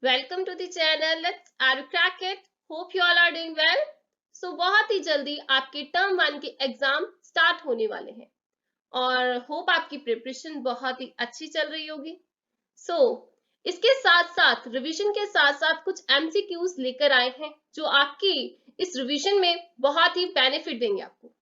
Welcome to the channel let's are crack it. Hope you all are doing well. So बहुत ही जल्दी आपके term 1 के exam start होने वाले हैं और होप आपकी प्रिपरेशन बहुत ही अच्छी चल रही होगी। सो इसके साथ साथ रिवीजन के साथ साथ कुछ एमसीक्यूज लेकर आए हैं जो आपकी इस रिवीजन में बहुत ही बेनिफिट देंगे आपको।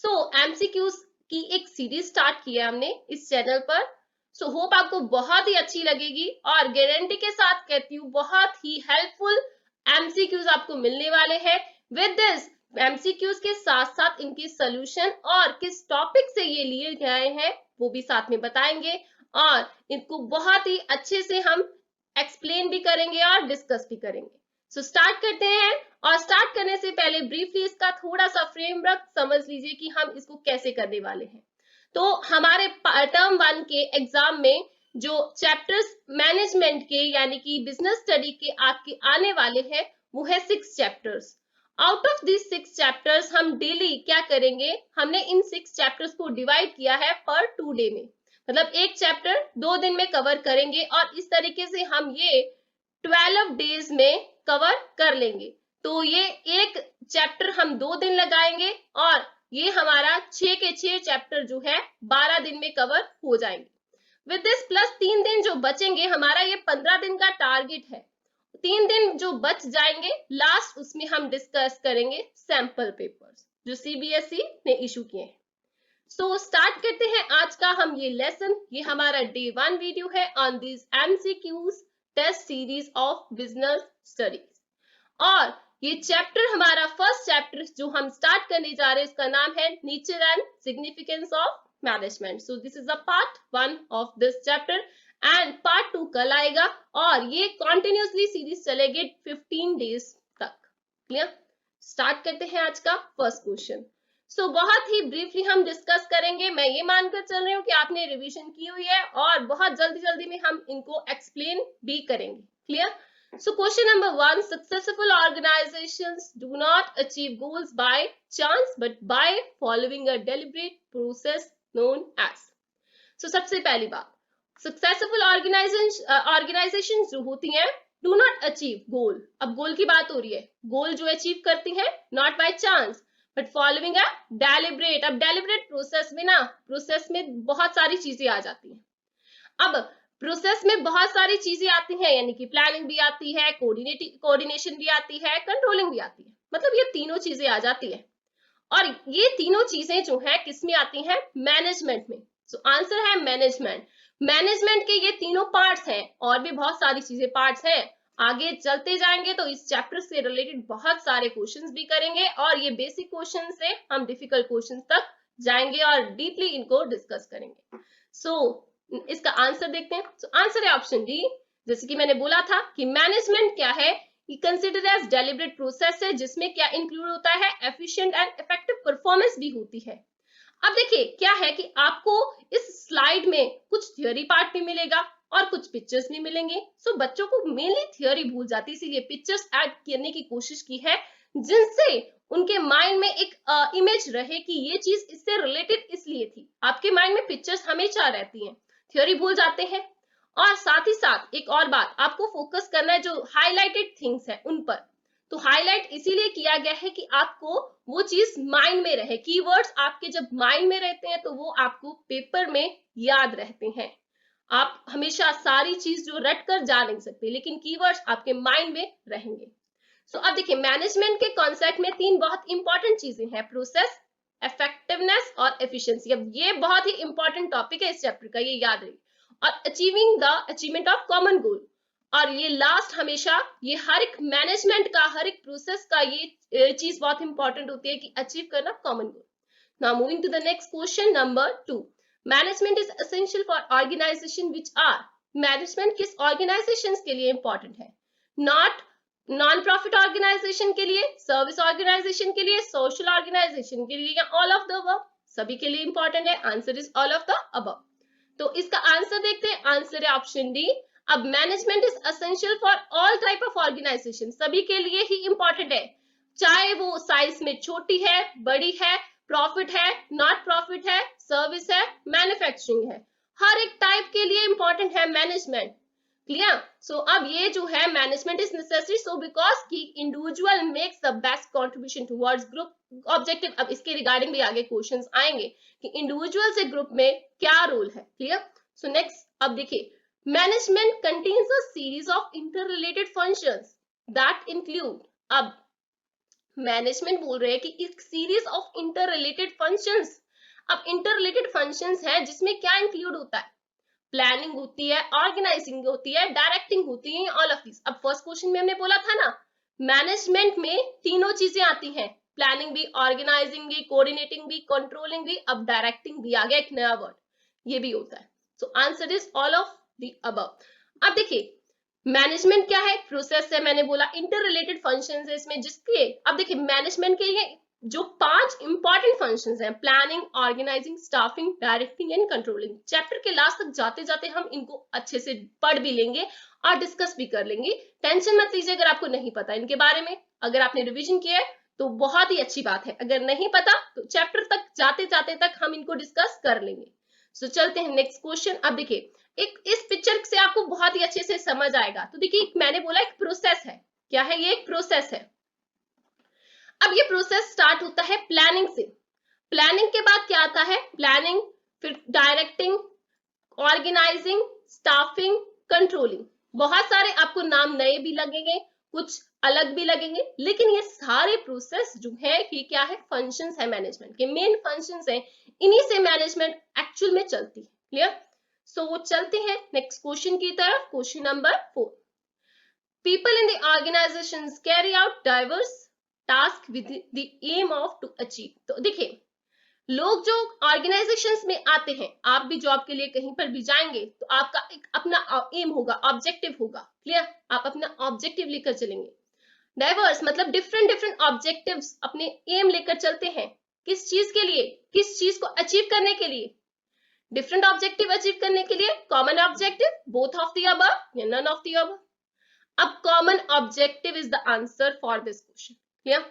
सो एमसीक्यूज की एक सीरीज स्टार्ट किया है हमने इस चैनल पर। सो होप आपको बहुत ही अच्छी लगेगी और गारंटी के साथ कहती हूँ बहुत ही हेल्पफुल एमसीक्यूज आपको मिलने वाले हैं। विद दिस एमसीक्यूज के साथ साथ इनकी सोल्यूशन और किस टॉपिक से ये लिए गए हैं वो भी साथ में बताएंगे और इनको बहुत ही अच्छे से हम एक्सप्लेन भी करेंगे और डिस्कस भी करेंगे। सो स्टार्ट करते हैं और स्टार्ट करने से पहले ब्रीफली इसका थोड़ा सा फ्रेमवर्क समझ लीजिए कि हम इसको कैसे करने वाले हैं। तो हमारे टर्म 1 के एग्जाम में जो चैप्टर्स मैनेजमेंट के यानी कि बिजनेस स्टडी के आपके आने वाले हैं वो है 6 chapters. Out of this 6 chapters हम डेली क्या करेंगे, हमने इन 6 चैप्टर्स को डिवाइड किया है पर 2 डे में, मतलब एक चैप्टर 2 दिन में कवर करेंगे और इस तरीके से हम ये 12 डेज में कवर कर लेंगे। तो ये एक चैप्टर हम 2 दिन लगाएंगे और ये हमारा 6 के 6 चैप्टर जो है 12 दिन में कवर हो जाएंगे। विद दिस प्लस 3 दिन जो बचेंगे, हमारा ये 15 दिन का टारगेट है। 3 दिन जो बच जाएंगे लास्ट, उसमें हम डिस्कस करेंगे सैंपल पेपर्स जो सीबीएसई ने इशू किए हैं। सो स्टार्ट करते हैं आज का हम ये लेसन। ये हमारा डे 1 वीडियो है on this MCQs test series of business studies और ये चैप्टर हमारा फर्स्ट चैप्टर जो हम स्टार्ट करने जा रहे हैं इसका नाम है nature and significance of management. So this is a part 1 of this chapter and part 2 कल आएगा और ये कॉन्टिन्यूसली सीरीज चलेगी 15 डेज तक। क्लियर? स्टार्ट करते हैं आज का फर्स्ट क्वेश्चन। सो बहुत ही ब्रीफली हम डिस्कस करेंगे। मैं ये मानकर चल रही हूँ कि आपने रिवीजन की हुई है और बहुत जल्दी जल्दी में हम इनको एक्सप्लेन भी करेंगे। Clear? So question number 1, successful organizations do not achieve goals by chance but by following a deliberate process known as. So सबसे पहली बात, successful organizations जो होती हैं do not achieve goal। अब गोल की बात हो रही है, गोल जो अचीव करती हैं not by chance but following a deliberate। अब deliberate process में ना, प्रोसेस में बहुत सारी चीजें आ जाती हैं। अब प्रोसेस में बहुत सारी चीजें आती हैं, यानी कि प्लानिंग भी आती है, कोऑर्डिनेशन भी आती है, कंट्रोलिंग भी आती है, मतलब ये तीनों चीजें आ जाती है और ये तीनों चीजें जो है किसमें आती हैं, मैनेजमेंट में। सो आंसर है मैनेजमेंट। मैनेजमेंट के ये तीनों पार्ट्स हैं और भी बहुत सारी चीजें पार्ट्स हैं। आगे चलते जाएंगे तो इस चैप्टर से रिलेटेड बहुत सारे क्वेश्चंस भी करेंगे और ये बेसिक क्वेश्चन से हम डिफिकल्ट क्वेश्चन तक जाएंगे और डीपली इनको डिस्कस करेंगे। सो इसका आंसर देखते हैं। तो आंसर है ऑप्शन डी। जैसे कि मैंने बोला था कि मैनेजमेंट क्या है, कंसिडर एज डेलिब्रेट प्रोसेस है जिसमें क्या इंक्लूड होता है, एफिशिएंट एंड इफेक्टिव परफॉर्मेंस भी होती है। अब देखिए क्या है कि आपको इस स्लाइड में कुछ थ्योरी पार्ट भी मिलेगा और कुछ पिक्चर्स भी मिलेंगे। सो बच्चों को मेनली थ्योरी भूल जाती है, इसीलिए पिक्चर्स ऐड करने की कोशिश की है जिनसे उनके माइंड में एक इमेज रहे कि ये चीज इससे रिलेटेड इसलिए थी। आपके माइंड में पिक्चर्स हमेशा रहती हैं, थ्योरी भूल जाते हैं। और साथ ही साथ एक और बात, आपको फोकस करना है जो हाईलाइटेड थिंग्स है उन पर। तो हाईलाइट इसीलिए किया गया है कि आपको वो चीज माइंड में रहे। कीवर्ड्स आपके जब माइंड में रहते हैं तो वो आपको पेपर में याद रहते हैं। आप हमेशा सारी चीज जो रट कर जा नहीं सकते, लेकिन कीवर्ड्स आपके माइंड में रहेंगे। सो अब देखिए मैनेजमेंट के कॉन्सेप्ट में 3 बहुत इंपॉर्टेंट चीजें हैं, प्रोसेस, इफेक्टिवनेस और एफिशिएंसी। अब ये बहुत ही इंपॉर्टेंट टॉपिक है इस चैप्टर का, ये याद रहे। और achieving the achievement of common goal, और ये लास्ट हमेशा ये हर एक मैनेजमेंट का, हर एक प्रोसेस का ये चीज बहुत इंपॉर्टेंट होती है कि अचीव करना common goal. Now moving to the next question number 2, management is essential for organisation which are. Management किस ऑर्गेनाइजेशंस के लिए इंपॉर्टेंट है, नॉट नॉन प्रॉफिट ऑर्गेनाइजेशन के लिए, सर्विस ऑर्गेनाइजेशन के लिए, सोशल ऑर्गेनाइजेशन के लिए, या ऑल ऑफ द अबव। सभी के लिए इंपॉर्टेंट है। Answer is all of the above. तो इसका आंसर देखते हैं। आंसर है ऑप्शन डी। अब management is essential for all type of organisation, सभी के लिए ही इंपॉर्टेंट है, चाहे वो साइज में छोटी है, बड़ी है, प्रॉफिट है, नॉट प्रॉफिट है, सर्विस है, मैन्युफैक्चरिंग है, हर एक टाइप के लिए इंपॉर्टेंट है मैनेजमेंट। क्लियर? सो अब ये जो है management is necessary so because की individual makes the best contribution towards group objective. अब इसके रिगार्डिंग भी आगे क्वेश्चंस आएंगे कि इंडिविजुअल से ग्रुप में क्या रोल है। क्लियर? सो नेक्स्ट अब देखिए, management contains a series of interrelated functions that include. अब मैनेजमेंट बोल रहे हैं कि एक सीरीज ऑफ इंटररिलेटेड फंक्शंस। अब इंटररिलेटेड फंक्शंस है जिसमें क्या इंक्लूड होता है? प्लानिंग होती है, ऑर्गेनाइजिंग होती है, डायरेक्टिंग होती है, ऑल ऑफ दिस। अब फर्स्ट क्वेश्चन में हमने बोला था ना, मैनेजमेंट में तीनों चीजें आती हैं, प्लानिंग भी, ऑर्गेनाइजिंग भी, कोऑर्डिनेटिंग भी, कंट्रोलिंग भी, अब डायरेक्टिंग भी आ गया एक नया वर्ड, ये भी होता है। So answer is all of the above. अब देखिए मैनेजमेंट क्या है? प्रोसेस है, मैंने बोला इंटर रिलेटेड फंक्शन है इसमें जिसके, अब देखिए मैनेजमेंट के लिए जो 5 इंपॉर्टेंट फंक्शंस हैं, planning, organising, staffing, directing and controlling. Chapter के लास्ट तक जाते जाते हम इनको अच्छे से पढ़ भी लेंगे और डिस्कस भी कर लेंगे। टेंशन मत लीजिए अगर आपको नहीं पता इनके बारे में। अगर आपने रिवीजन किया है तो बहुत ही अच्छी बात है, अगर नहीं पता तो चैप्टर तक जाते जाते तक हम इनको डिस्कस कर लेंगे। सो चलते हैं नेक्स्ट क्वेश्चन। अब देखिए एक इस पिक्चर से आपको बहुत ही अच्छे से समझ आएगा। तो देखिए मैंने बोला एक प्रोसेस है, क्या है ये? एक प्रोसेस है। अब ये प्रोसेस स्टार्ट होता है प्लानिंग से। प्लानिंग के बाद क्या आता है? प्लानिंग, फिर डायरेक्टिंग, ऑर्गेनाइजिंग, स्टाफिंग, कंट्रोलिंग। बहुत सारे आपको नाम नए भी लगेंगे, कुछ अलग भी लगेंगे, लेकिन ये सारे प्रोसेस जो है ये क्या है? फंक्शंस है मैनेजमेंट के, मेन फंक्शंस है, इन्हीं से मैनेजमेंट एक्चुअल में चलती है। क्लियर? सो चलते हैं नेक्स्ट क्वेश्चन की तरफ। Question number 4। People in the organizations carry out diverse tasks with the aim of to achieve। तो देखिए लोग जो ऑर्गेनाइजेशंस में आते हैं, आप भी जॉब के लिए कहीं पर भी जाएंगे तो आपका एक अपना एम होगा, ऑब्जेक्टिव होगा। क्लियर? आप अपना ऑब्जेक्टिव लेकर चलेंगे। डाइवर्स मतलब डिफरेंट डिफरेंट ऑब्जेक्टिव्स अपने एम लेकर चलते हैं। किस चीज के लिए? किस चीज को अचीव करने के लिए? डिफरेंट ऑब्जेक्टिव अचीव करने के लिए। Common objective, both of the above या नन ऑफ द अबव? अब common objective is the answer for this question. Clear?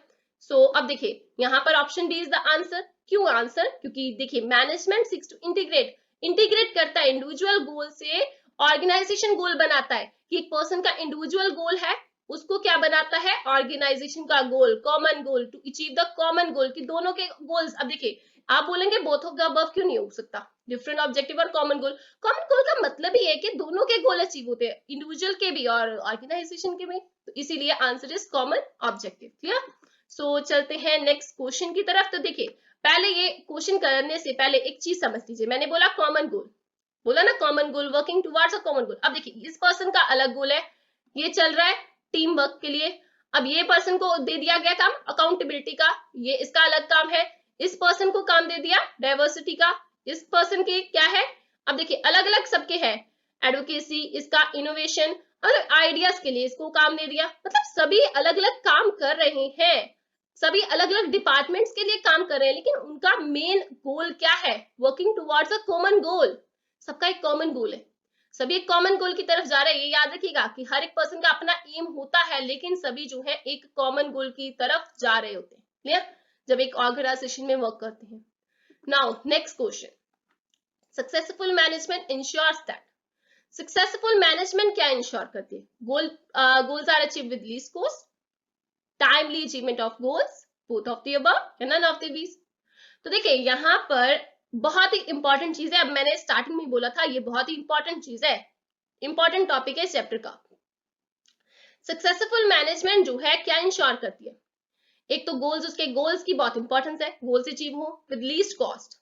So अब देखिए यहाँ पर option D is the answer. क्यों आंसर? क्योंकि देखिए मैनेजमेंट सीक्स टू इंटीग्रेट करता है इंडिविजुअल गोल से ऑर्गेनाइजेशन गोल बनाता है कि एक पर्सन का इंडिविजुअल गोल है उसको क्या बनाता है? ऑर्गेनाइजेशन का goal, common goal, to achieve the common goal, कि दोनों के गोल्स। अब देखिए आप बोलेंगे बोथ ऑफ द अबव क्यों नहीं हो सकता? डिफरेंट ऑब्जेक्टिव और कॉमन गोल। कॉमन गोल का मतलब ही है कि दोनों के गोल अचीव होते हैं, इंडिविजुअल के भी और ऑर्गेनाइजेशन के भी, तो इसीलिए answer is common objective. Clear? So चलते हैं नेक्स्ट क्वेश्चन की तरफ। तो देखिए पहले ये क्वेश्चन करने से पहले एक चीज समझ लीजिए, मैंने बोला कॉमन गोल, बोला ना common goal, working towards a common goal. अब देखिए इस पर्सन का अलग गोल है, ये चल रहा है टीम वर्क के लिए। अब ये पर्सन को दे दिया गया काम अकाउंटेबिलिटी का, ये इसका अलग काम है। इस पर्सन को काम दे दिया डाइवर्सिटी का, इस पर्सन की क्या है? अब देखिए अलग अलग सबके है, एडवोकेसी, इसका इनोवेशन, और आइडियाज के लिए इसको काम दे दिया। मतलब सभी अलग अलग काम कर रहे हैं, सभी अलग अलग डिपार्टमेंट्स के लिए काम कर रहे हैं, लेकिन उनका मेन गोल क्या है? Working towards a common goal. सबका एक कॉमन गोल है, सभी एक कॉमन गोल की तरफ जा रहे हैं। ये याद रखिएगा कि हर एक पर्सन का अपना एम होता है, लेकिन सभी जो है एक कॉमन गोल की तरफ जा रहे होते हैं। क्लियर? जब एक ऑर्गेनाइजेशन में वर्क करते हैं। Now next question, successful management ensures that. Successful management क्या इंश्योर करती है? Goals are achieve with least cost, timely achievement of goals, both of the above या नन ऑफ द दीज। तो देखिए यहाँ पर बहुत ही इंपॉर्टेंट चीज है, अब मैंने स्टार्टिंग में बोला था ये बहुत ही इंपॉर्टेंट चीज है, इंपॉर्टेंट टॉपिक है इस चैप्टर का। सक्सेसफुल मैनेजमेंट जो है क्या इंश्योर करती है? एक तो गोल्स, उसके गोल्स की बहुत इंपॉर्टेंस है, गोल्स अचीव हो विद लीस्ट कॉस्ट,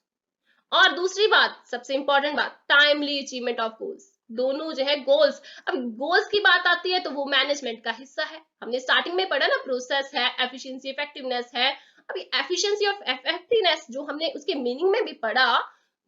और दूसरी बात सबसे इंपॉर्टेंट बात, टाइमली अचीवमेंट ऑफ गोल्स। दोनों जो है गोल्स, अब गोल्स की बात आती है तो वो मैनेजमेंट का हिस्सा है। हमने स्टार्टिंग में पढ़ा ना, प्रोसेस है, एफिशिएंसी, इफेक्टिवनेस है। अभी एफिशिएंसी और इफेक्टिवनेस जो हमने उसके मीनिंग में भी पढ़ा,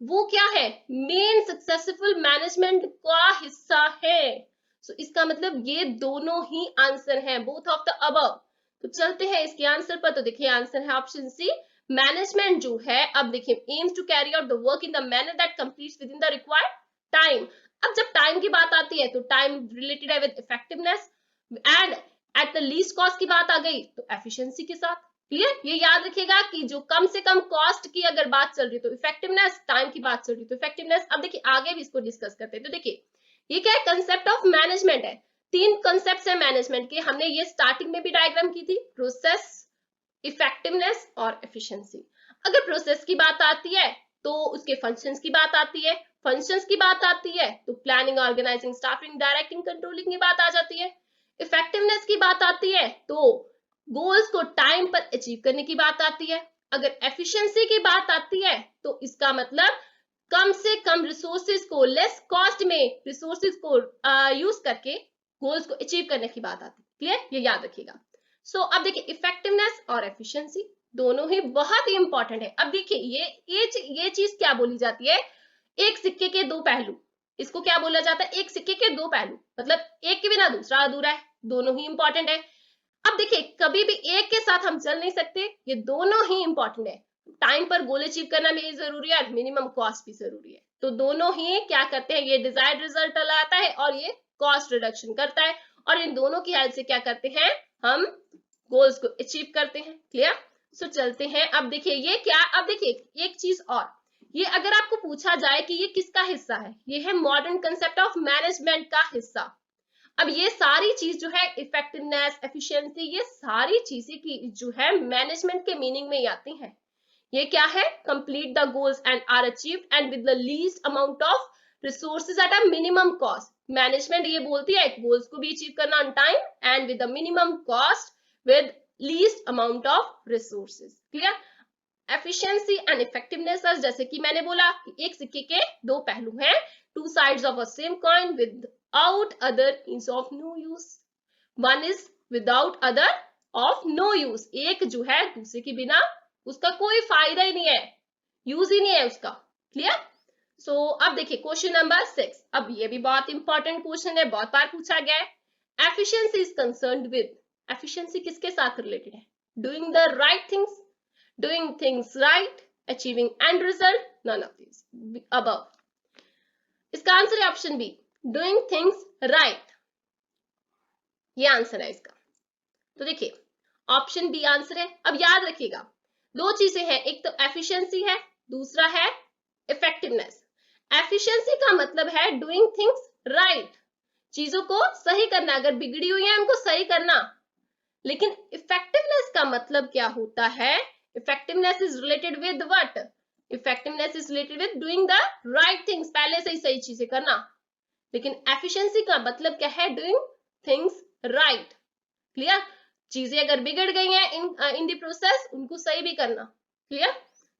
वो क्या है? मेन सक्सेसफुल मैनेजमेंट का हिस्सा है। सो इसका मतलब ये दोनों ही आंसर हैं, बोथ ऑफ द अबव। तो चलते हैं इसके आंसर पर। तो देखिए आंसर है ऑप्शन सी। मैनेजमेंट जो है, अब देखिए aims to carry out the work in the manner that completes within the required time. अब जब टाइम की बात आती है तो टाइम रिलेटेड है with effectiveness, and at the least cost की बात आ गई तो एफिशिएंसी के साथ। क्लियर? ये याद रखिएगा कि जो कम से कम कॉस्ट की अगर बात चल रही है तो इफेक्टिवनेस, टाइम की बात चल रही है तो इफेक्टिवनेस। अब देखिए आगे भी इसको डिस्कस करते हैं। तो देखिए ये क्या है, कंसेप्ट ऑफ मैनेजमेंट है। 3 कंसेप्ट है मैनेजमेंट के, हमने ये स्टार्टिंग में भी डायग्राम की थी, प्रोसेस, इफेक्टिवनेस और एफिशिएंसी। अगर प्रोसेस की बात आती है तो उसके फंक्शंस की बात आती है, फंक्शंस की बात आती है तो planning, organising, staffing, directing, controlling की बात आ जाती है। इफेक्टिवनेस की बात आती है तो गोल्स को टाइम पर अचीव करने की बात आती है। अगर एफिशिएंसी की बात आती है तो इसका मतलब कम से कम रिसोर्सेज को, लेस कॉस्ट में रिसोर्सेज को यूज करके गोल्स को अचीव करने की बात आती है। क्लियर, ये याद रखिएगा। सो अब देखिए, इफेक्टिवनेस और एफिशिएंसी दोनों ही बहुत ही इंपॉर्टेंट है। अब देखिए ये चीज क्या बोली जाती है, एक सिक्के के दो पहलू। इसको क्या बोला जाता है, एक सिक्के के दो पहलू, मतलब एक के बिना दूसरा अधूरा है, दोनों ही इंपॉर्टेंट है। अब देखिए, कभी भी एक के साथ हम चल नहीं सकते, ये दोनों ही इंपॉर्टेंट है। टाइम पर गोल अचीव करना भी जरूरी है और मिनिमम कॉस्ट भी जरूरी है। तो दोनों ही क्या करते हैं, ये डिजायर्ड रिजल्ट लाता है और ये कॉस्ट रिडक्शन करता है, और इन दोनों की हेल्प से क्या करते हैं, हम गोल्स को अचीव करते हैं। क्लियर। सो चलते हैं, अब देखिए ये क्या, अब देखिए एक चीज और, ये अगर आपको पूछा जाए कि ये किसका हिस्सा है, ये है मॉडर्न कंसेप्ट ऑफ मैनेजमेंट का हिस्सा। अब ये सारी चीज जो है, इफेक्टिवनेस, एफिशिएंसी, ये सारी चीजें की जो है मैनेजमेंट के मीनिंग में ही आती हैं। ये क्या है, complete the goals and are achieved and with the least amount of resources at a minimum cost. Management ये बोलती है गोल्स को भी अचीव करना on time and with the minimum cost with least amount of resources. Clear. Efficiency and effectiveness, जैसे कि मैंने बोला कि एक सिक्के के दो पहलू हैं, two sides of a same coin without other is of no use. One is without other of no use, एक जो है दूसरे के बिना उसका कोई फायदा ही नहीं है, यूज ही नहीं है उसका। क्लियर। सो अब देखिए क्वेश्चन नंबर 6, अब ये भी बहुत इंपॉर्टेंट क्वेश्चन है, बहुत बार पूछा गया है। Efficiency is concerned with, efficiency किसके साथ रिलेटेड है, doing the right things, doing things right, achieving end result, none of these above. इसका आंसर है option B, doing things right, ये आंसर है इसका। तो देखिए ऑप्शन बी आंसर है। अब याद रखिएगा दो चीजें हैं, एक तो एफिशिएंसी है, दूसरा है इफेक्टिवनेस। एफिशिएंसी का मतलब है डूइंग थिंग्स राइट, चीजों को सही करना, अगर बिगड़ी हुई है उनको सही करना। लेकिन इफेक्टिवनेस का मतलब क्या होता है, effectiveness is related with what, effectiveness is related with doing the right things, पहले से ही सही चीजें करना। लेकिन एफिशिएंसी का मतलब क्या है, डूइंग थिंग्स राइट। क्लियर, चीजें अगर बिगड़ गई हैं इन द प्रोसेस, उनको सही भी करना। क्लियर।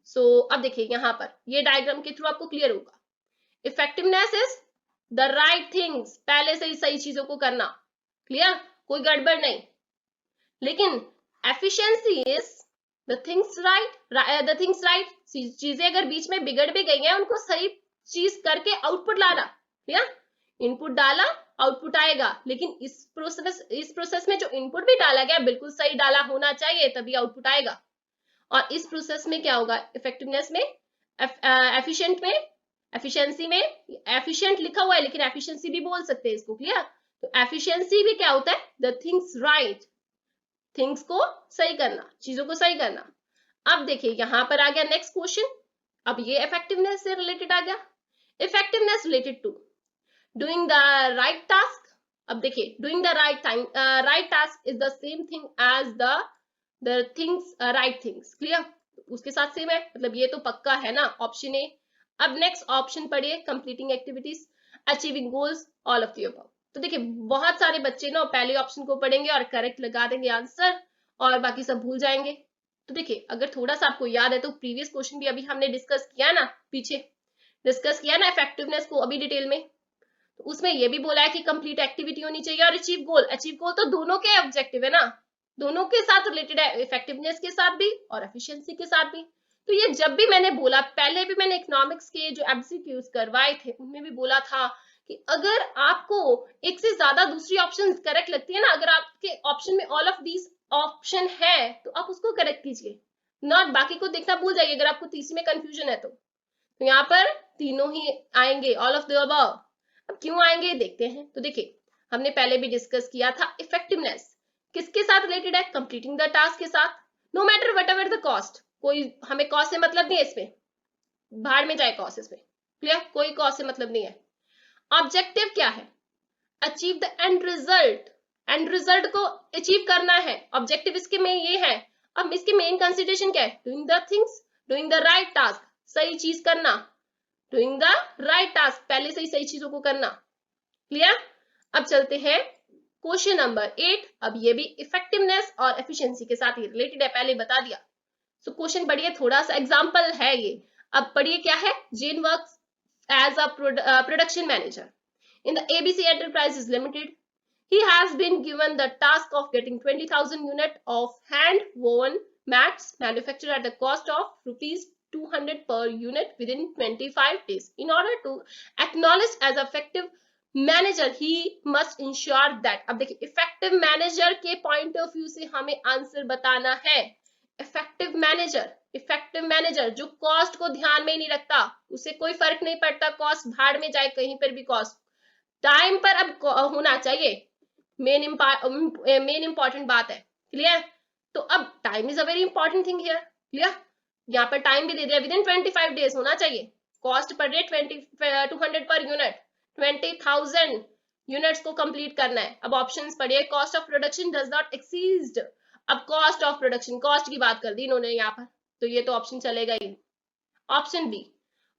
सो अब देखिए यहाँ पर ये डायग्राम के थ्रू आपको क्लियर होगा, effectiveness is the right things, पहले से ही सही चीजों को करना। क्लियर, कोई गड़बड़ नहीं। लेकिन efficiency is the things right, चीजें अगर बीच में बिगड़ भी गई हैं उनको सही चीज करके आउटपुट लाना। क्लियर, इनपुट डाला आउटपुट आएगा, लेकिन इस प्रोसेस में जो इनपुट भी डाला गया बिल्कुल सही डाला होना चाहिए, तभी आउटपुट आएगा। और इस प्रोसेस में क्या होगा, इफेक्टिवनेस में, एफिशिएंट में, एफिशिएंसी में, एफिशिएंट लिखा हुआ है लेकिन एफिशिएंसी भी बोल सकते हैं इसको। क्लियर, तो एफिशिएंसी भी क्या होता है, द थिंग्स राइट, थिंग्स को सही करना, चीजों को सही करना। अब देखिए यहां पर आ गया नेक्स्ट क्वेश्चन, अब ये इफेक्टिवनेस से रिलेटेड आ गया, effectiveness related to doing the right task. अब देखिए doing the right task is the same thing as the things right things. Clear, उसके साथ सेम है, मतलब ये तो पक्का है ना, ऑप्शन ए। अब नेक्स्ट ऑप्शन पढ़िए, completing activities, achieving goals, all of the above. तो देखिए बहुत सारे बच्चे ना पहले ऑप्शन को पढ़ेंगे और करेक्ट लगा देंगे आंसर, और बाकी सब भूल जाएंगे। तो देखिए अगर थोड़ा सा आपको याद है तो प्रीवियस क्वेश्चन भी अभी हमने डिस्कस किया ना, पीछे डिस्कस किया ना इफेक्टिवनेस को अभी डिटेल में, तो उसमें ये भी बोला है कि कंप्लीट एक्टिविटी होनी चाहिए और अचीव गोल। अचीव गोल तो दोनों के ऑब्जेक्टिव है ना, दोनों के साथ रिलेटेड है, इफेक्टिवनेस के साथ भी और एफिशिएंसी के साथ भी। तो ये जब भी मैंने बोला, पहले भी मैंने इकोनॉमिक्स के जो एमसीक्यूज करवाए थे उनमें भी बोला था कि अगर आपको एक से ज्यादा दूसरी ऑप्शन करेक्ट लगती है ना, अगर आपके ऑप्शन में ऑल ऑफ दीज ऑप्शन है तो आप उसको करेक्ट कीजिए, नॉट बाकी को देखना भूल जाइए अगर आपको तीसरी में कंफ्यूजन है तो यहाँ पर तीनों ही आएंगे, ऑल ऑफ द अबव। अब क्यों आएंगे देखते हैं। तो देखिए हमने पहले भी डिस्कस किया था, इफेक्टिवनेस किसके साथ रिलेटेड है, कंप्लीटिंग द टास्क के साथ, no matter whatever the cost, कोई हमें कॉस्ट से मतलब नहीं है इसमें, भाड़ में जाए कॉस्ट इसमें। क्लियर, कोई कॉस्ट से मतलब नहीं है। ऑब्जेक्टिव क्या है? Achieve the end result, and result को अचीव करना है, ऑब्जेक्टिव इसके में ये है। अब इसकी मेन कंसिडरेशन क्या है? Doing the things, doing the right task, सही चीज करना, डूइंग द राइट टास्क, पहले से ही सही चीजों को करना। क्लियर? अब चलते हैं क्वेश्चन नंबर 8। अब ये भी इफेक्टिवनेस और एफिशिएंसी के साथ ही रिलेटेड है, पहले बता दिया। सो क्वेश्चन पढ़िए, थोड़ा सा एग्जांपल है ये। अब पढ़िए क्या है। Jane works as a production manager in the ABC Enterprises Limited. He has been given the task of getting 20,000 units of hand-woven mats manufactured at the cost of rupees 200 per unit within 25 days. In order to acknowledge as effective manager, he must ensure that. अब देखिए effective manager के point of view से हमें answer बताना है। Effective manager जो cost को ध्यान में ही नहीं रखता, उसे कोई फर्क नहीं पड़ता, कॉस्ट भाड़ में जाए कहीं पर भी, कॉस्ट टाइम पर अब होना चाहिए। मेन इंपॉर्टेंट बात है। क्लियर? तो अब time is a very important thing here. Clear? यहाँ पर टाइम भी दे दिया, विदिन 25 डेज होना चाहिए। Cost per day 200 per unit, 20,000 units को कंप्लीट करना है। अब ऑप्शंस पढ़िए। Cost of production does not exceed. अब कॉस्ट ऑफ प्रोडक्शन, कॉस्ट की बात कर दी इन्होंने यहाँ पर, तो ये तो ऑप्शन चलेगा ही। Option B,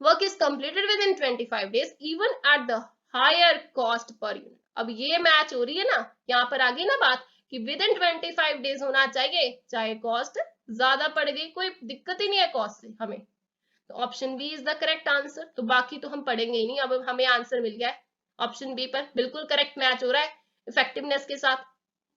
work is completed within 25 days even at the higher cost per unit. अब ये मैच हो रही है ना, यहाँ पर आ गई ना बात कि विद इन 25 डेज होना चाहिए, चाहे कॉस्ट ज्यादा पड़ गई, कोई दिक्कत ही नहीं है कॉस्ट से हमें। तो option B is the correct answer. तो बाकी तो हम पढ़ेंगे ही नहीं, अब हमें आंसर मिल गया है ऑप्शन बी पर, बिल्कुल करेक्ट मैच हो रहा है इफेक्टिवनेस के साथ।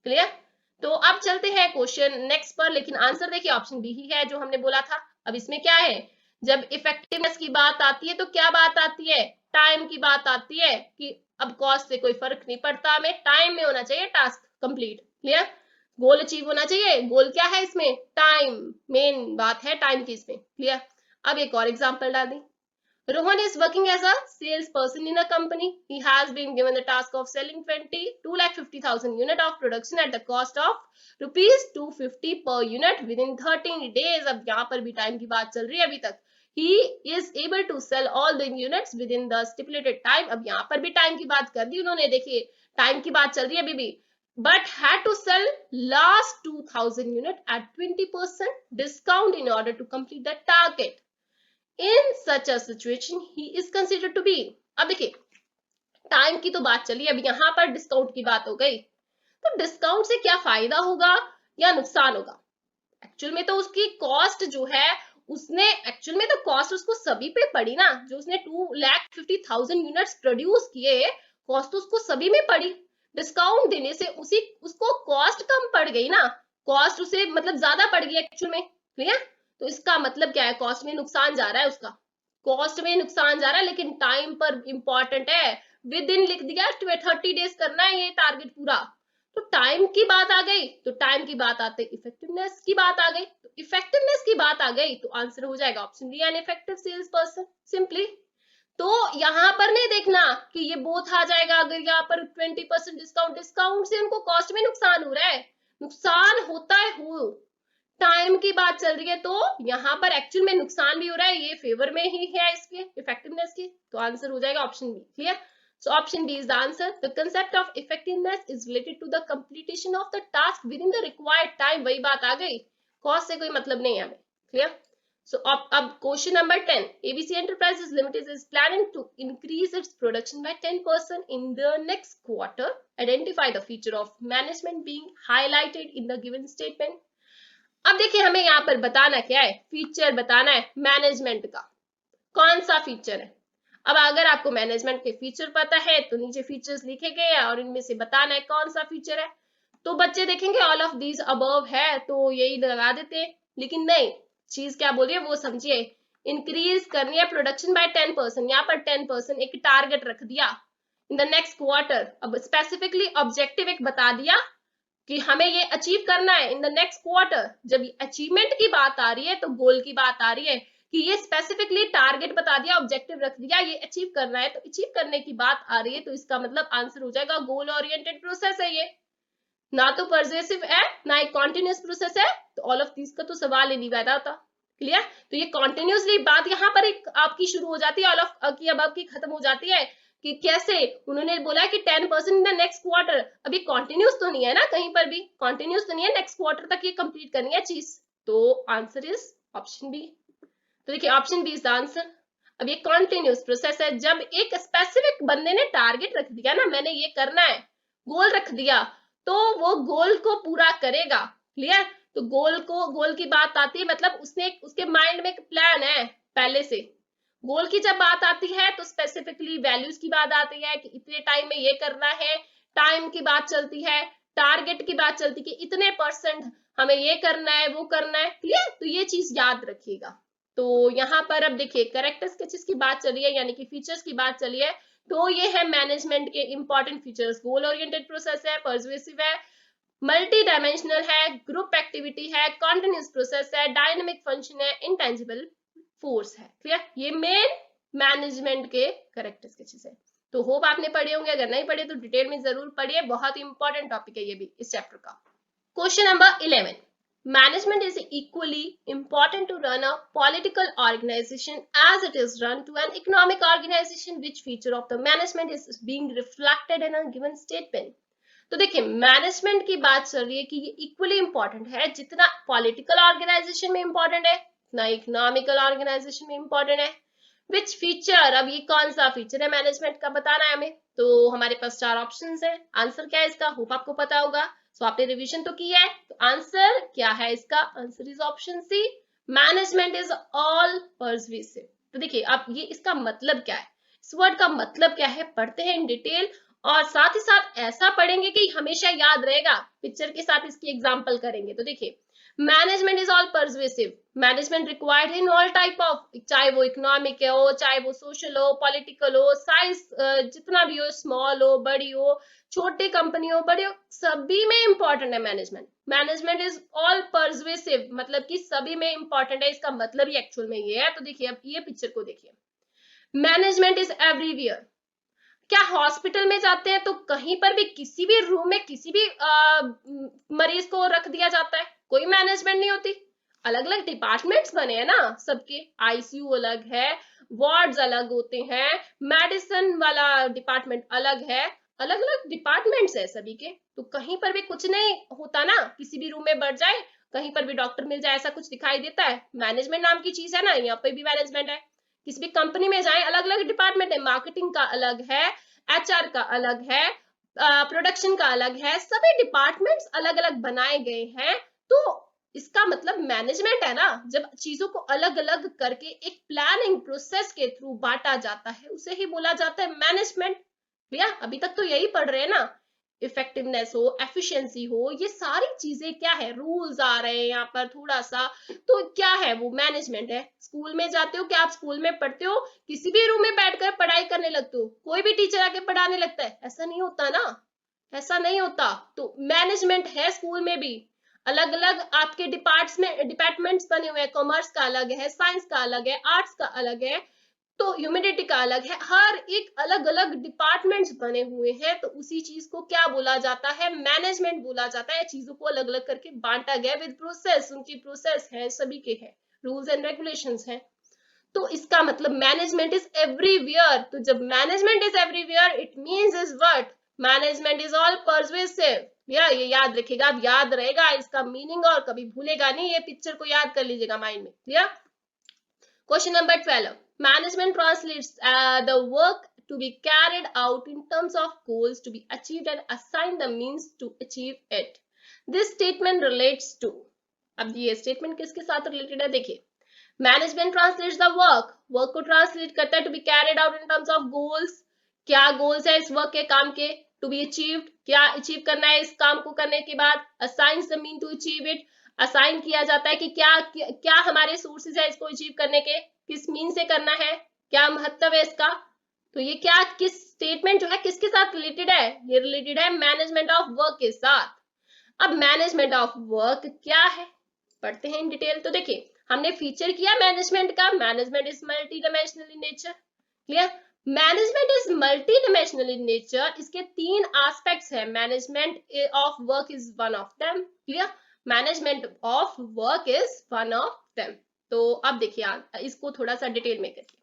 क्लियर? तो अब चलते हैं क्वेश्चन नेक्स्ट पर, लेकिन आंसर देखिए ऑप्शन बी ही है जो हमने बोला था। अब इसमें क्या है, जब इफेक्टिवनेस की बात आती है तो क्या बात आती है? टाइम की बात आती है कि अब कॉस्ट से कोई फर्क नहीं पड़ता, हमें टाइम में होना चाहिए task complete. Clear? Goal achieve होना चाहिए, गोल क्या है इसमें? टाइम, मेन बात है टाइम की इसमें। क्लियर? अब एक और एग्जांपल डाल दी। Rohan is working as a salesperson in a company. He has been given the task of selling 2,50,000 unit of production at the cost of rupees 250 per unit within 13 days. अब यहाँ पर भी time की बात चल रही है अभी तक। He is able to sell all the units within the stipulated time. अब यहाँ पर भी टाइम की बात कर दी उन्होंने, देखिए टाइम की बात चल रही है अभी भी। But had to sell last 2,000 unit at 20% discount in order to complete the target. In such a situation he is considered to be. अब देखिए टाइम की तो बात चली, अब यहाँ पर डिस्काउंट की बात हो गई, तो डिस्काउंट से क्या फायदा होगा या नुकसान होगा? एक्चुअल में तो उसकी कॉस्ट जो है, उसने एक्चुअल में तो कॉस्ट उसको सभी पे पड़ी ना, जो उसने 2,50,000 यूनिट्स प्रोड्यूस किए, कॉस्ट तो उसको सभी में पड़ी। डिस्काउंट देने से उसको कॉस्ट कम पड़ गई ना, कॉस्ट उसे मतलब ज्यादा पड़ गई एक्चुअल में। क्लियर? तो इसका मतलब क्या है, कॉस्ट में नुकसान जा रहा है उसका, कॉस्ट में नुकसान जा रहा है, लेकिन टाइम पर इंपॉर्टेंट है। विद इन लिख दिया, 30 डेज करना है ये टारगेट पूरा। तो टाइम की बात आ गई, तो टाइम की बात आते इफेक्टिवनेस की बात आ गई, तो इफेक्टिवनेस की बात आ गई तो आंसर हो जाएगा option D, an effective sales person simply. तो यहाँ पर नहीं देखना कि ये बोथ आ जाएगा, अगर यहाँ पर 20% डिस्काउंट से उनको कॉस्ट में नुकसान हो रहा है, नुकसान होता है हो, टाइम की बात चल रही है, तो यहाँ पर एक्चुअल में नुकसान भी हो रहा है, ये फेवर में ही है इसके इफेक्टिवनेस की, तो आंसर हो जाएगा option B. Clear? So option B is the answer. The concept of effectiveness is related to the completion of the task within the required time. वही बात आ गई, कॉस्ट से कोई मतलब नहीं है हमें। क्लियर? So अब question number 10. ABC Enterprises Limited is planning to increase its production by 10% in the next quarter. Identify the feature of management being highlighted in the given statement. अब देखिए हमें यहाँ पर बताना क्या है, फीचर बताना है मैनेजमेंट का। कौन सा फीचर है? अब अगर आपको मैनेजमेंट के फीचर पता है तो नीचे फीचर्स लिखे गए हैं और इनमें से बताना है कौन सा फीचर है। तो बच्चे देखेंगे ऑल ऑफ दीज अबव है तो यही लगा देते हैं, लेकिन नहीं, चीज क्या बोलिए वो समझिए। इंक्रीज करनी है प्रोडक्शन बाय 10%, यहाँ पर 10% एक टारगेट रख दिया इन द नेक्स्ट क्वार्टर। अब स्पेसिफिकली ऑब्जेक्टिव एक बता दिया कि हमें ये अचीव करना है इन द नेक्स्ट क्वार्टर। जब अचीवमेंट की बात आ रही है तो गोल की बात आ रही है कि ये स्पेसिफिकली टारगेट बता दिया, ऑब्जेक्टिव रख दिया, ये अचीव करना है, तो अचीव करने की बात आ रही है, तो इसका मतलब आंसर हो जाएगा गोल ओरिएंटेड प्रोसेस है ये, ना तो परजेसिव है ना ही कॉन्टिन्यूस प्रोसेस है, तो ऑल ऑफ दिस का तो सवाल ही नहीं पैदा होता। क्लियर? तो ये कॉन्टिन्यूसली बात यहाँ पर एक आपकी शुरू हो जाती है, ऑल ऑफ की अब आपकी खत्म हो जाती है कि कैसे उन्होंने बोला कि 10% इन द नेक्स्ट क्वार्टर, अभी कॉन्टिन्यूस तो नहीं है ना, कहीं पर भी कॉन्टिन्यूस तो नहीं है, नेक्स्ट क्वार्टर तक ये कंप्लीट करनी है चीज, तो आंसर इज ऑप्शन बी। तो देखिए option B is the answer. अब ये कॉन्टिन्यूस प्रोसेस है, जब एक स्पेसिफिक बंदे ने टारगेट रख दिया ना, मैंने ये करना है, गोल रख दिया, तो वो गोल को पूरा करेगा। क्लियर? तो गोल की बात आती है, मतलब उसके माइंड में एक प्लान है पहले से। गोल की जब बात आती है तो स्पेसिफिकली वैल्यूज की बात आती है कि इतने टाइम में ये करना है, टाइम की बात चलती है, टारगेट की बात चलती है कि इतने परसेंट हमें ये करना है, वो करना है। क्लियर? तो ये चीज याद रखिएगा। तो यहाँ पर अब देखिए कैरेक्टरिस्टिक्स की बात चली है, यानी कि फीचर्स की बात चली है, तो ये है मैनेजमेंट के important features. Goal oriented process है, पर्सुएसिव है, मल्टी डायमेंशनल है, ग्रुप एक्टिविटी है, कॉन्टिन्यूस प्रोसेस है, डायनेमिक फंक्शन है, इंटेंजिबल फोर्स है। क्लियर? ये मेन मैनेजमेंट के कैरेक्टरिस्टिक्स है। तो होप आपने पढ़े होंगे, अगर नहीं पढ़े तो डिटेल में जरूर पढ़िए, बहुत ही इंपॉर्टेंट टॉपिक है ये भी इस चैप्टर का। Question number 11, management is equally important to run a political organization as it is run to an economic organization. Which feature of the management is being reflected in a given statement? तो देखिए management की बात चल रही है कि ये equally important है, जितना पॉलिटिकल ऑर्गेनाइजेशन में इंपॉर्टेंट है उतना इकोनॉमिकल ऑर्गेनाइजेशन में इंपॉर्टेंट है। विच फीचर, अब ये कौन सा फीचर है मैनेजमेंट का बताना है हमें, तो हमारे पास 4 ऑप्शंस है। आंसर क्या है इसका, होप आपको पता होगा, सो आपने रिवीजन तो किया है। तो आंसर क्या है इसका, answer is option C, management is all pervasive. तो देखिए अब ये इसका मतलब क्या है, इस वर्ड का मतलब क्या है, पढ़ते हैं इन डिटेल, और साथ ही साथ ऐसा पढ़ेंगे कि हमेशा याद रहेगा, पिक्चर के साथ इसकी एग्जांपल करेंगे। तो देखिए management is all pervasive, management required in all type of, चाहे वो इकोनॉमिक हो, चाहे वो सोशल हो, पॉलिटिकल हो, साइज जितना भी हो, स्मॉल हो, बड़ी हो, छोटी कंपनी हो, बड़ी हो, सभी में इंपॉर्टेंट है मैनेजमेंट। मैनेजमेंट इज ऑल पर्सवेसिव मतलब कि सभी में इंपॉर्टेंट है, इसका मतलब ही एक्चुअल में ये है। तो देखिए अब ये पिक्चर को देखिए, मैनेजमेंट इज एवरीवेयर। क्या हॉस्पिटल में जाते हैं तो कहीं पर भी किसी भी रूम में किसी भी मरीज को रख दिया जाता है, कोई मैनेजमेंट नहीं होती, अलग अलग डिपार्टमेंट्स बने हैं ना सबके, आईसीयू अलग है, वार्ड्स अलग होते हैं, मेडिसिन वाला डिपार्टमेंट अलग है, अलग अलग डिपार्टमेंट्स है सभी के। तो कहीं पर भी कुछ नहीं होता ना, किसी भी रूम में बढ़ जाए, कहीं पर भी डॉक्टर मिल जाए, ऐसा कुछ दिखाई देता है, मैनेजमेंट नाम की चीज है ना, यहाँ पे भी मैनेजमेंट है। किसी भी कंपनी में जाए, अलग अलग डिपार्टमेंट है, मार्केटिंग का अलग है, एचआर का अलग है, प्रोडक्शन का अलग है, सभी डिपार्टमेंट्स अलग अलग बनाए गए हैं। तो इसका मतलब मैनेजमेंट है ना, जब चीजों को अलग अलग करके एक प्लानिंग प्रोसेस के थ्रू बांटा जाता है, उसे ही बोला जाता है मैनेजमेंट। भैया अभी तक तो यही पढ़ रहे हैं ना, इफेक्टिवनेस हो, एफिशिएंसी हो, ये सारी चीजें क्या है, रूल्स आ रहे हैं यहाँ पर थोड़ा सा, तो क्या है वो मैनेजमेंट है। स्कूल में जाते हो, क्या आप स्कूल में पढ़ते हो, किसी भी रूम में बैठकर पढ़ाई करने लगते हो, कोई भी टीचर आके पढ़ाने लगता है, ऐसा नहीं होता ना, ऐसा नहीं होता। तो मैनेजमेंट है स्कूल में भी, अलग अलग आपके डिपार्टमेंट्स बने हुए हैं, कॉमर्स का अलग है, साइंस का अलग है, आर्ट्स का अलग है, तो ह्यूमैनिटी का अलग है, हर एक अलग अलग डिपार्टमेंट्स बने हुए हैं। तो उसी चीज को क्या बोला जाता है, मैनेजमेंट बोला जाता है। चीजों को अलग अलग करके बांटा गया विद प्रोसेस, उनकी प्रोसेस है, सभी के है, रूल्स एंड रेगुलेशंस हैं। तो इसका मतलब मैनेजमेंट इज एवरीवेयर। तो जब management is everywhere it means is what, management is all pervasive. भैया ये याद रखिएगा, अब याद रहेगा इसका मीनिंग और कभी भूलेगा नहीं, ये पिक्चर को याद कर लीजिएगा माइंड में। Clear? Question number 12. Management translates the work to be carried out in terms of goals to be achieved and assign the means to achieve it. This statement relates to, अब ये statement किसके साथ related है देखिए, management translates the work, work को translate करता है to be carried out in terms of goals, क्या गोल्स है इस वर्क के काम के, टू बी अचीव्ड, क्या अचीव करना है इस काम को करने के बाद, assigns the mean to achieve it, assign किया जाता है कि क्या हमारे सोर्सेज है इसको अचीव करने के, किस मीन से करना है, क्या महत्व है इसका। तो ये क्या, किस स्टेटमेंट जो है किसके साथ रिलेटेड है, ये रिलेटेड है मैनेजमेंट ऑफ वर्क के साथ। अब मैनेजमेंट ऑफ वर्क क्या है, पढ़ते हैं इन डिटेल। तो देखिए हमने फीचर किया मैनेजमेंट का, management is multi dimensional in nature. Clear? Management is multi dimensional in nature, इसके 3 एस्पेक्ट्स हैं, management of work is one of them. Clear? Management of work is one of them. तो अब देखिए इसको थोड़ा सा डिटेल में करिए।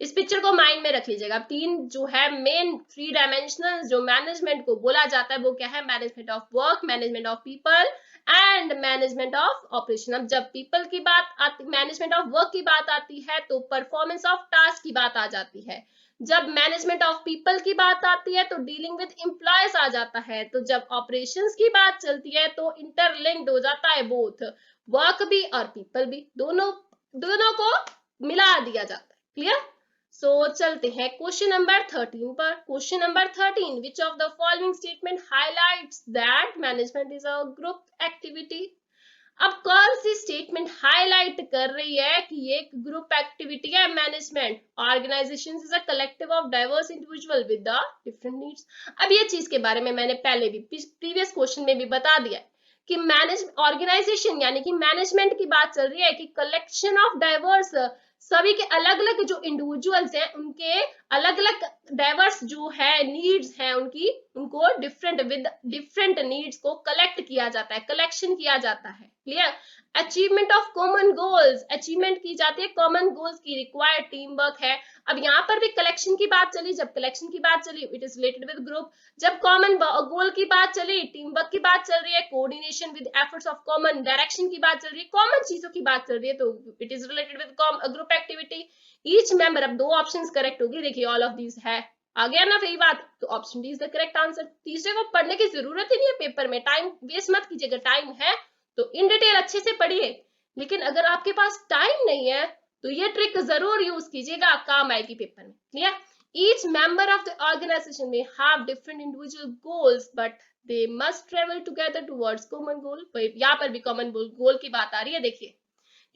इस पिक्चर को माइंड में रख लीजिएगा। तीन जो है मेन 3 डायमेंशनल जो मैनेजमेंट को बोला जाता है वो क्या है, management of work, management of people and management of operation. अब जब पीपल की बात आती, मैनेजमेंट ऑफ वर्क की बात आती है तो परफॉर्मेंस ऑफ टास्क की बात आ जाती है। जब मैनेजमेंट ऑफ पीपल की बात आती है तो डीलिंग विद एम्प्लॉयज आ जाता है। तो जब ऑपरेशंस की बात चलती है तो इंटरलिंक्ड हो जाता है बोथ, वर्क भी और पीपल भी, दोनों दोनों को मिला दिया जाता है। क्लियर? सो चलते हैं क्वेश्चन नंबर 13 पर। Question number 13, which of the following statement highlights that management is a group activity. अब कौन सी स्टेटमेंट हाईलाइट कर रही है कि ये एक ग्रुप एक्टिविटी है management, organisation is a collective of diverse individual with the different needs. अब ये चीज के बारे में मैंने पहले भी प्रीवियस क्वेश्चन में भी बता दिया कि मैनेज ऑर्गेनाइजेशन यानी कि मैनेजमेंट की बात चल रही है कि कलेक्शन ऑफ डाइवर्स, सभी के अलग अलग जो इंडिविजुअल्स हैं उनके अलग अलग डाइवर्स जो है नीड्स हैं उनकी, उनको डिफरेंट विद डिफरेंट नीड्स को कलेक्ट किया जाता है, कलेक्शन किया जाता है। Clear? Achievement of common goals, achievement की जाती है कॉमन गोल्स की, रिक्वायर्ड टीम वर्क है। अब यहाँ पर भी कलेक्शन की बात चली, जब कलेक्शन की बात चली it is related with group, जब कॉमन गोल की बात चली, टीम वर्क की बात चल रही है, coordination with efforts of common direction की बात चल रही है, कॉमन चीजों की बात चल रही है, तो it is related with group activity. Each member, अब 2 ऑप्शंस करेक्ट होगी, देखिए ऑल ऑफ दीज है, आ गया ना सही बात, तो option D is the correct answer. तीसरे को पढ़ने की जरूरत ही नहीं है पेपर में, टाइम वेस्ट मत कीजिएगा, टाइम है तो इन डिटेल अच्छे से पढ़िए, लेकिन अगर आपके पास टाइम नहीं है तो ये ट्रिक जरूर यूज कीजिएगा, काम आएगी पेपर में। Clear? Each member of the organization may have different individual goals, but they must travel together towards common goal। यहाँ पर भी common goal की बात आ रही है। देखिए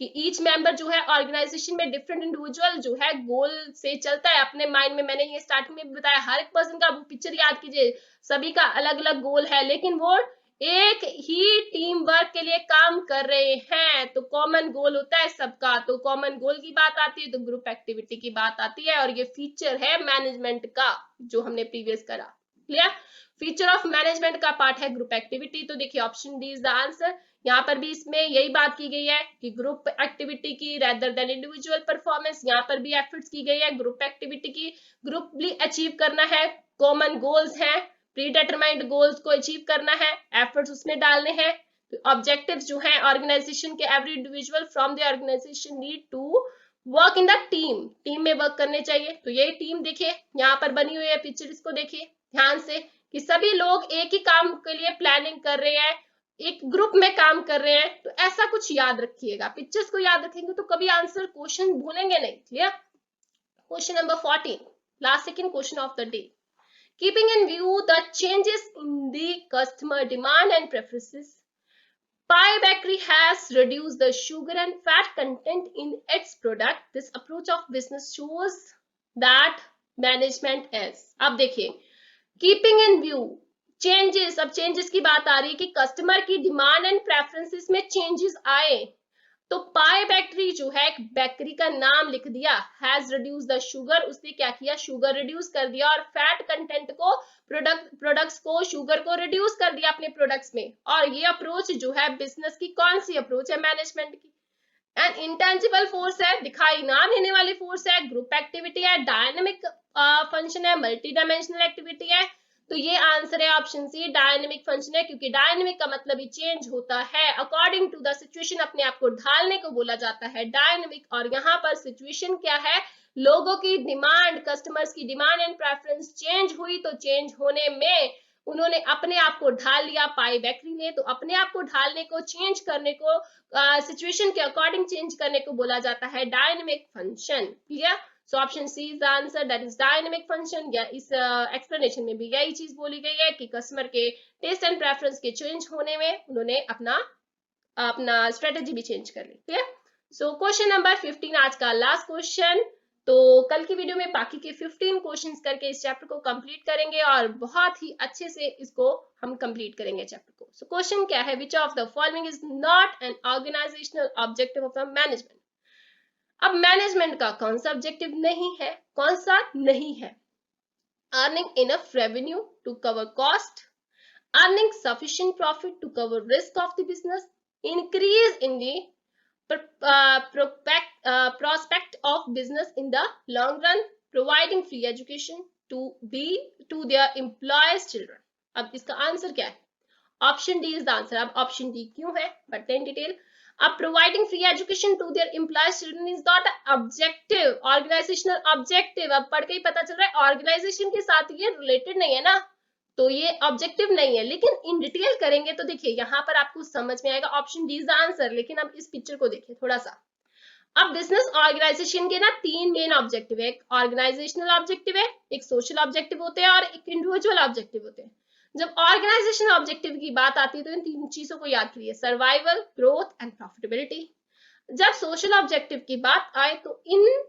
कि ईच मेंबर जो है ऑर्गेनाइजेशन में डिफरेंट इंडिविजुअल जो है गोल से चलता है अपने माइंड में, मैंने ये स्टार्टिंग में बताया, हर एक पर्सन का पिक्चर याद कीजिए, सभी का अलग अलग गोल है लेकिन वो एक ही टीम वर्क के लिए काम कर रहे हैं, तो कॉमन गोल होता है सबका, तो कॉमन गोल की बात आती है तो ग्रुप एक्टिविटी की बात आती है, और ये फीचर है मैनेजमेंट का जो हमने प्रीवियस करा। क्लियर? फीचर ऑफ मैनेजमेंट का पार्ट है ग्रुप एक्टिविटी, तो देखिए option D is the answer. यहाँ पर भी इसमें यही बात की गई है कि ग्रुप एक्टिविटी की रेदर देन इंडिविजुअल परफॉर्मेंस, यहाँ पर भी एफर्ट्स की गई है ग्रुप एक्टिविटी की, ग्रुपली अचीव करना है, कॉमन गोल्स हैं, प्री डिटरमाइंड गोल्स को अचीव करना है, एफर्ट्स उसमें डालने हैं, ऑब्जेक्टिव्स जो है ऑर्गेनाइजेशन के, every individual from the organisation need to work in the team, team में वर्क करने चाहिए, तो ये टीम देखिए यहाँ पर बनी हुई है पिक्चर, इसको देखिए ध्यान से कि सभी लोग एक ही काम के लिए प्लानिंग कर रहे हैं, एक ग्रुप में काम कर रहे हैं, तो ऐसा कुछ याद रखिएगा, पिक्चर्स को याद रखेंगे तो कभी आंसर क्वेश्चन भूलेंगे नहीं। Clear? Question number 14, last second question of the day. Keeping in view the changes in the customer demand and preferences, Pi Bakery has reduced the sugar and fat content in its product. This approach of business shows that management is। अब देखिए keeping in view changes, अब changes की बात आ रही है कि customer की demand and preferences में चेंजेस आए, तो पाई बेकरी जो है एक बेकरी का नाम लिख दिया, हैज रिड्यूस द शुगर, उसने क्या किया, शुगर रिड्यूस कर दिया, और फैट कंटेंट को, प्रोडक्ट्स को, शुगर को रिड्यूस कर दिया अपने प्रोडक्ट्स में। और ये अप्रोच जो है बिजनेस की कौन सी अप्रोच है, मैनेजमेंट की। एंड इंटेंजिबल फोर्स है, दिखाई ना देने वाली फोर्स है, ग्रुप एक्टिविटी है, डायनेमिक फंक्शन है, मल्टी डायमेंशनल एक्टिविटी है, तो ये आंसर है ऑप्शन सी, डायनेमिक फंक्शन है, क्योंकि डायनेमिक का मतलब ही चेंज होता है अकॉर्डिंग टू द सिचुएशन, अपने आप को ढालने को बोला जाता है डायनेमिक। और यहाँ पर सिचुएशन क्या है, लोगों की डिमांड, कस्टमर्स की डिमांड एंड प्रेफरेंस चेंज हुई, तो चेंज होने में उन्होंने अपने आप को ढाल लिया पाई बेकरी ने, तो अपने आप को ढालने को, चेंज करने को, सिचुएशन के अकॉर्डिंग चेंज करने को बोला जाता है dynamic function. Clear? So option C is the answer, that is dynamic function. या इस एक्सप्लेनेशन में भी यही चीज बोली गई है कि कस्टमर के टेस्ट एंड प्रेफरेंस के चेंज होने में उन्होंने अपना स्ट्रेटेजी भी चेंज कर ली। क्लियर? सो क्वेश्चन नंबर 15 आज का लास्ट क्वेश्चन, तो कल की वीडियो में बाकी के 15 क्वेश्चंस करके इस चैप्टर को कंप्लीट करेंगे और बहुत ही अच्छे से इसको हम कंप्लीट करेंगे चैप्टर को। सो क्वेश्चन क्या है, which of the following is not an organisational objective of the management. अब मैनेजमेंट का कौन सा ऑब्जेक्टिव नहीं है, कौन सा नहीं है, earning enough revenue to cover cost, earning sufficient profit to cover risk of the business, increase in the prospect of business in the long run, providing free education to their employees children. अब इसका answer क्या है? Option D is the answer. अब option D क्यों है बढ़ते हैं detail. अब providing free education to their employees children is not objective, organisational objective. अब पढ़ के ही पता चल रहा है ऑर्गेनाइजेशन के साथ ये रिलेटेड नहीं है ना, तो ये ऑब्जेक्टिव नहीं है. लेकिन इन डिटेल करेंगे तो देखिए यहाँ पर आपको समझ में आएगा option D is the answer. लेकिन अब इस पिक्चर को देखिए थोड़ा सा. अब बिजनेस ऑर्गेनाइजेशन के ना 3 मेन ऑब्जेक्टिव है. एक ऑर्गेनाइजेशनल ऑब्जेक्टिव है, एक सोशल ऑब्जेक्टिव होते हैं और एक इंडिविजुअल ऑब्जेक्टिव होते हैं. जब ऑर्गेनाइजेशन ऑब्जेक्टिव की बात आती है तो इन 3 चीजों को याद करिए, सर्वाइवल, ग्रोथ एंड प्रॉफिटेबिलिटी. जब सोशल ऑब्जेक्टिव की बात आए तो इन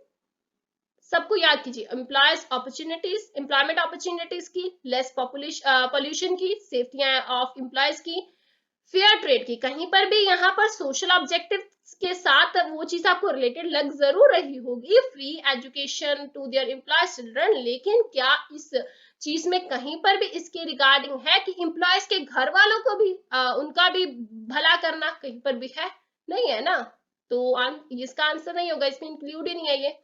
सबको याद कीजिए, एम्प्लॉयज अपॉर्चुनिटीज, एम्प्लॉयमेंट अपॉर्चुनिटीज की, लेस पॉल्यूशन की, सेफ्टी ऑफ एम्प्लॉयज की, फेयर ट्रेड की. कहीं पर भी यहाँ पर सोशल ऑब्जेक्टिव के साथ वो चीज आपको रिलेटेड लग जरूर रही होगी, free education to their employees children. लेकिन क्या इस चीज में कहीं पर भी इसके रिगार्डिंग है कि एम्प्लॉयज के घर वालों को भी उनका भी भला करना? कहीं पर भी है नहीं है ना, तो इसका आंसर नहीं होगा, इसमें इंक्लूड ही नहीं है ये.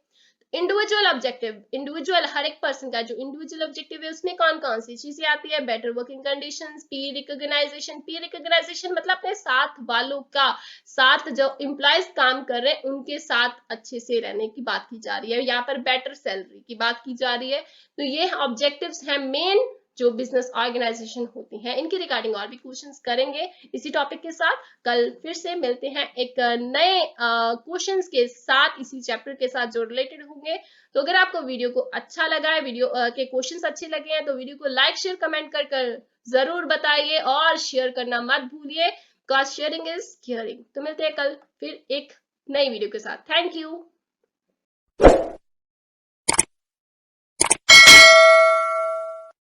इंडिविजुअल ऑब्जेक्टिव, इंडिविजुअल हर एक पर्सन का जो इंडिविजुअल ऑब्जेक्टिव है उसमें कौन कौन सी चीजें आती है? बेटर वर्किंग कंडीशंस, पीर रिकॉग्नाइजेशन. पीर रिकॉग्नाइजेशन मतलब अपने साथ वालों का, साथ जो एम्प्लॉयज काम कर रहे हैं उनके साथ अच्छे से रहने की बात की जा रही है. यहाँ पर बेटर सैलरी की बात की जा रही है. तो ये ऑब्जेक्टिव्स हैं मेन जो बिजनेस ऑर्गेनाइजेशन होती हैं. इनके रिगार्डिंग और भी क्वेश्चंस करेंगे इसी टॉपिक के साथ. कल फिर से मिलते हैं एक नए क्वेश्चंस के साथ, इसी चैप्टर के साथ जो रिलेटेड होंगे. तो अगर आपको वीडियो को अच्छा लगा है, वीडियो के क्वेश्चंस अच्छे लगे हैं तो वीडियो को लाइक शेयर कमेंट कर जरूर बताइए और शेयर करना मत भूलिए, बिकॉज शेयरिंग इज केयरिंग. तो मिलते हैं कल फिर एक नई वीडियो के साथ. Thank you.